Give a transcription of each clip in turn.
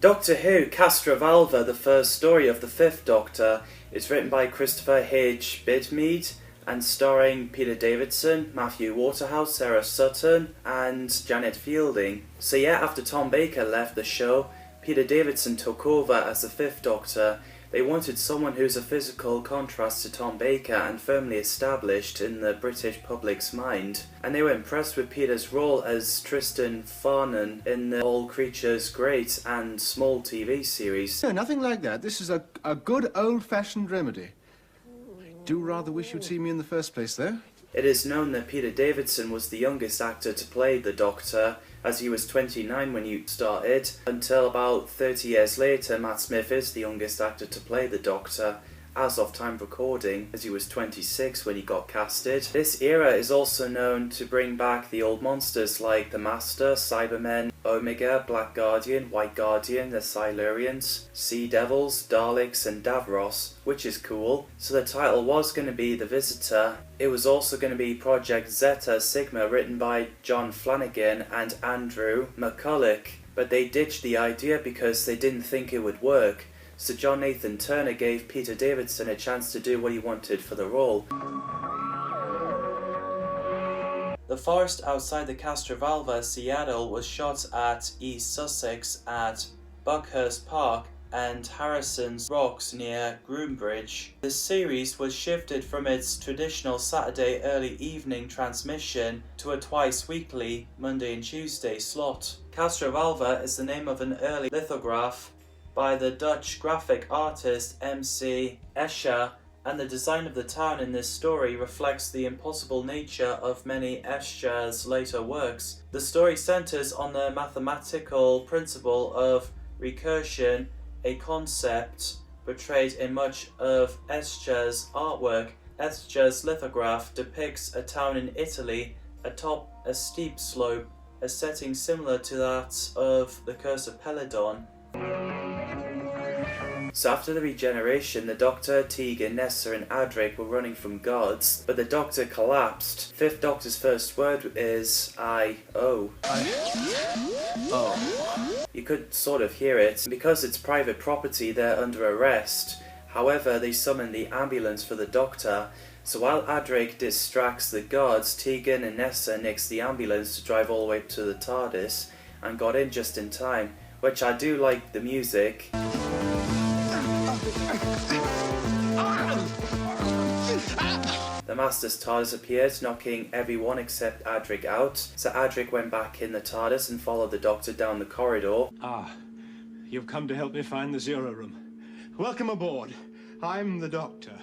Doctor Who, Castrovalva, the first story of the Fifth Doctor, is written by Christopher H. Bidmead and starring Peter Davidson, Matthew Waterhouse, Sarah Sutton and Janet Fielding. So yeah, after Tom Baker left the show, Peter Davidson took over as the Fifth Doctor. They wanted someone who's a physical contrast to Tom Baker and firmly established in the British public's mind. And they were impressed with Peter's role as Tristan Farnon in the All Creatures Great and Small TV series. No, nothing like that. This is a good old-fashioned remedy. I do rather wish you'd seen me in the first place, though. It is known that Peter Davidson was the youngest actor to play the Doctor, as he was 29 when he started, until about 30 years later Matt Smith is the youngest actor to play the Doctor, as of time of recording, as he was 26 when he got casted. This era is also known to bring back the old monsters like the Master, Cybermen, Omega, Black Guardian, White Guardian, the Silurians, Sea Devils, Daleks and Davros, which is cool. So the title was going to be The Visitor. It was also going to be Project Zeta Sigma, written by John Flanagan and Andrew McCulloch, but they ditched the idea because they didn't think it would work. So John Nathan Turner gave Peter Davidson a chance to do what he wanted for the role. The forest outside the Castrovalva, Seattle, was shot at East Sussex at Buckhurst Park and Harrison's Rocks near Groombridge. The series was shifted from its traditional Saturday early evening transmission to a twice-weekly Monday and Tuesday slot. Castrovalva is the name of an early lithograph by the Dutch graphic artist M.C. Escher, and the design of the town in this story reflects the impossible nature of many Escher's later works. The story centers on the mathematical principle of recursion, a concept portrayed in much of Escher's artwork. Escher's lithograph depicts a town in Italy atop a steep slope, a setting similar to that of The Curse of Peladon. So after the regeneration, the Doctor, Tegan, Nessa and Adric were running from guards, but the Doctor collapsed. Fifth Doctor's first word is I-O. You could sort of hear it. Because it's private property, they're under arrest. However, they summon the ambulance for the Doctor. So while Adric distracts the guards, Tegan and Nessa nix the ambulance to drive all the way to the TARDIS and got in just in time, which I do like the music. The Master's TARDIS appeared, knocking everyone except Adric out, so Adric went back in the TARDIS and followed the Doctor down the corridor. You've come to help me find the Zero Room. Welcome aboard. I'm the Doctor.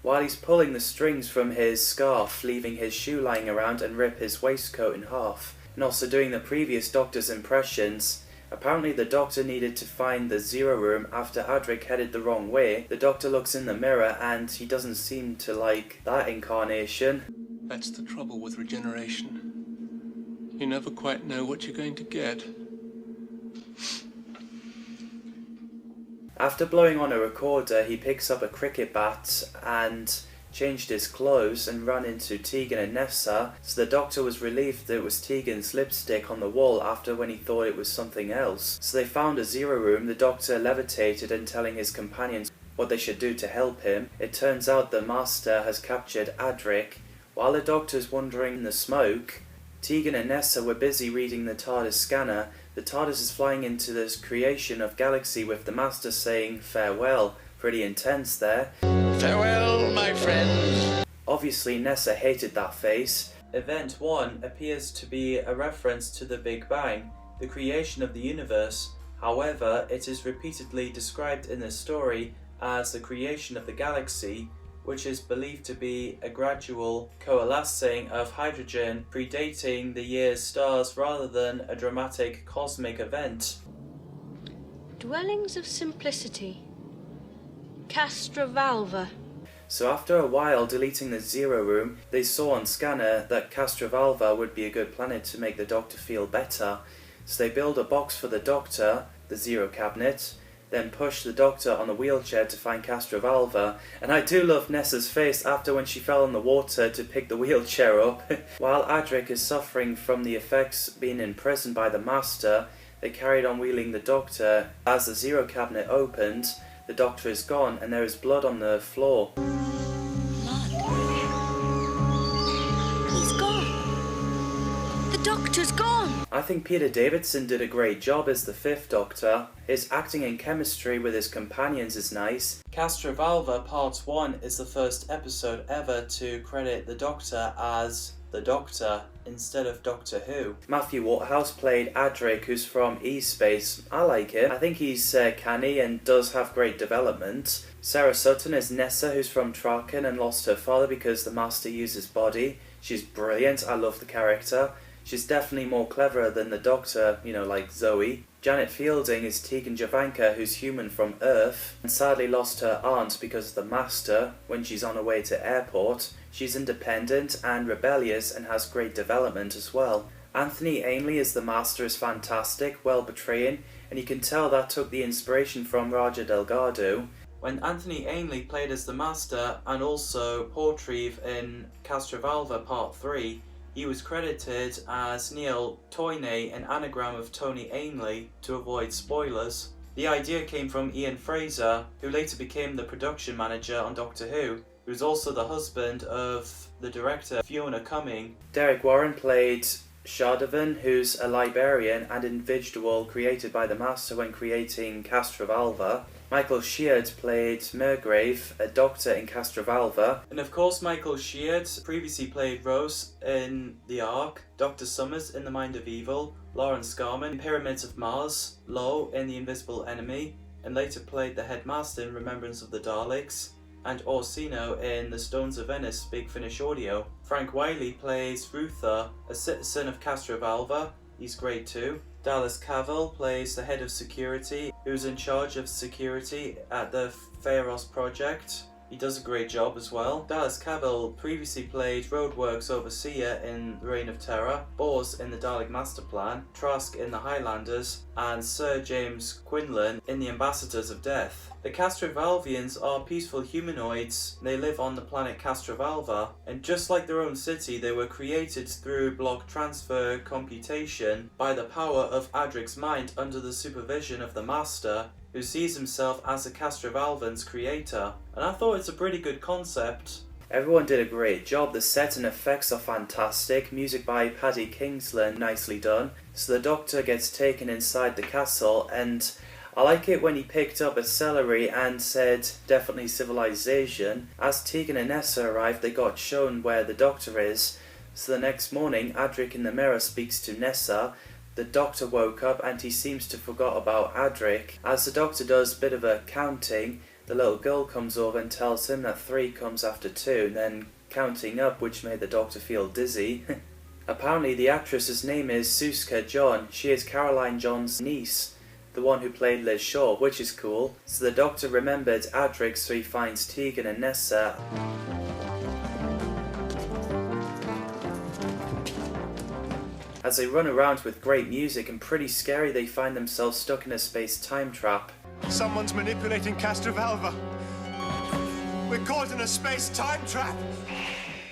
While he's pulling the strings from his scarf, leaving his shoe lying around and rip his waistcoat in half, and also doing the previous Doctor's impressions. Apparently the Doctor needed to find the Zero Room after Adric headed the wrong way. The Doctor looks in the mirror and he doesn't seem to like that incarnation. That's the trouble with regeneration. You never quite know what you're going to get. After blowing on a recorder, he picks up a cricket bat and changed his clothes and ran into Tegan and Nessa, so the Doctor was relieved that it was Tegan's lipstick on the wall after when he thought it was something else. So they found a Zero Room. The Doctor levitated and telling his companions what they should do to help him. It turns out the Master has captured Adric. While the Doctor's wandering in the smoke, Tegan and Nessa were busy reading the TARDIS scanner. The TARDIS is flying into this creation of galaxy with the Master saying farewell. Pretty intense there. Farewell, my friends. Obviously Nessa hated that face. Event 1 appears to be a reference to the Big Bang, the creation of the universe. However, it is repeatedly described in the story as the creation of the galaxy, which is believed to be a gradual coalescing of hydrogen predating the year's stars rather than a dramatic cosmic event. Dwellings of simplicity. Castrovalva. So after a while deleting the Zero Room, they saw on scanner that Castrovalva would be a good planet to make the Doctor feel better. So they build a box for the Doctor, the Zero Cabinet, then push the Doctor on the wheelchair to find Castrovalva. And I do love Nessa's face after when she fell in the water to pick the wheelchair up. While Adric is suffering from the effects being imprisoned by the Master, they carried on wheeling the Doctor. As the Zero cabinet opened, the Doctor is gone and there is blood on the floor. He's gone. The Doctor's gone. I think Peter Davison did a great job as the Fifth Doctor. His acting and chemistry with his companions is nice. Castrovalva Part 1 is the first episode ever to credit the Doctor as the Doctor instead of Doctor Who. Matthew Waterhouse played Adric, who's from E-Space. I like him. I think he's canny and does have great development. Sarah Sutton is Nessa, who's from Traken and lost her father because the Master used his body. She's brilliant. I love the character. She's definitely more clever than the Doctor, you know, like Zoe. Janet Fielding is Tegan Jovanka, who's human from Earth, and sadly lost her aunt because of the Master when she's on her way to airport. She's independent and rebellious and has great development as well. Anthony Ainley as the Master is fantastic, well betraying, and you can tell that took the inspiration from Roger Delgado. When Anthony Ainley played as the Master and also Portreeve in Castrovalva Part 3, he was credited as Neil Toyney, an anagram of Tony Ainley, to avoid spoilers. The idea came from Ian Fraser, who later became the production manager on Doctor Who, who was also the husband of the director Fiona Cumming. Derek Warren played Shardovan, who's a librarian and individual created by the Master when creating Castrovalva. Michael Sheard played Murgrave, a doctor in Castrovalva. And of course Michael Sheard previously played Rose in The Ark, Dr. Summers in The Mind of Evil, Lauren Scarman in Pyramids of Mars, Lo in The Invisible Enemy, and later played the Headmaster in Remembrance of the Daleks, and Orsino in The Stones of Venice Big Finish Audio. Frank Wiley plays Ruther, a citizen of Castrovalva. He's great too. Dallas Cavill plays the head of security, who's in charge of security at the Pharos project. He does a great job as well. Dallas Cavill previously played Roadworks Overseer in The Reign of Terror, Bors in The Dalek Master Plan, Trask in The Highlanders, and Sir James Quinlan in The Ambassadors of Death. The Castrovalvians are peaceful humanoids. They live on the planet Castrovalva, and just like their own city, they were created through block transfer computation by the power of Adric's mind under the supervision of the Master, who sees himself as the Castrovalvan's creator. And I thought it's a pretty good concept. Everyone did a great job. The set and effects are fantastic. Music by Paddy Kingsland, nicely done. So the Doctor gets taken inside the castle, and I like it when he picked up a celery and said, definitely civilization. As Tegan and Nessa arrived, they got shown where the Doctor is. So the next morning, Adric in the mirror speaks to Nessa. The Doctor woke up and he seems to forgot about Adric. As the Doctor does a bit of a counting, the little girl comes over and tells him that 3 comes after 2, then counting up, which made the Doctor feel dizzy. Apparently the actress's name is Suska John. She is Caroline John's niece, the one who played Liz Shaw, which is cool. So the Doctor remembered Adric, so he finds Tegan and Nessa. As they run around with great music and pretty scary, they find themselves stuck in a space-time trap. Someone's manipulating Castrovalva. We're caught in a space-time trap.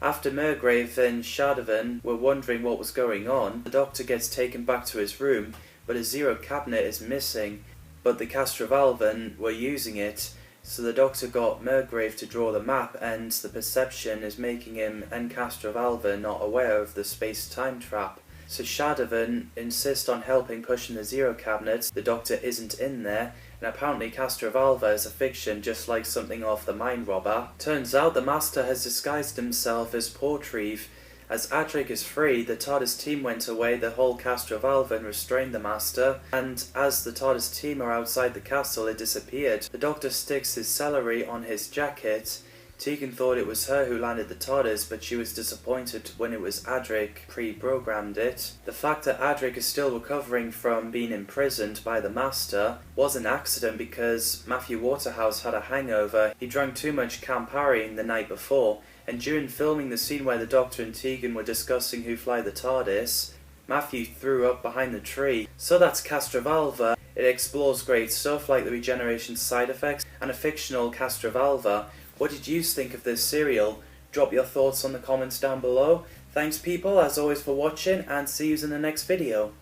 After Murgrave and Shardovan were wondering what was going on, the Doctor gets taken back to his room, but his Zero cabinet is missing, but the Castrovalvan were using it, so the Doctor got Murgrave to draw the map, and the perception is making him and Castrovalva not aware of the space-time trap. So Shardovan insists on helping pushing the Zero cabinet. The Doctor isn't in there, and apparently Castrovalva is a fiction just like something off The Mind Robber. Turns out the Master has disguised himself as Portreeve. As Adric is free, the TARDIS team went away, the whole Castrovalva, and restrained the Master, and as the TARDIS team are outside the castle, it disappeared. The Doctor sticks his celery on his jacket. Tegan thought it was her who landed the TARDIS, but she was disappointed when it was Adric pre-programmed it. The fact that Adric is still recovering from being imprisoned by the Master was an accident because Matthew Waterhouse had a hangover. He drank too much Campari the night before, and during filming the scene where the Doctor and Tegan were discussing who fly the TARDIS, Matthew threw up behind the tree. So that's Castrovalva. It explores great stuff like the regeneration side effects and a fictional Castrovalva. What did you think of this serial? Drop your thoughts on the comments down below. Thanks people as always for watching, and see you in the next video.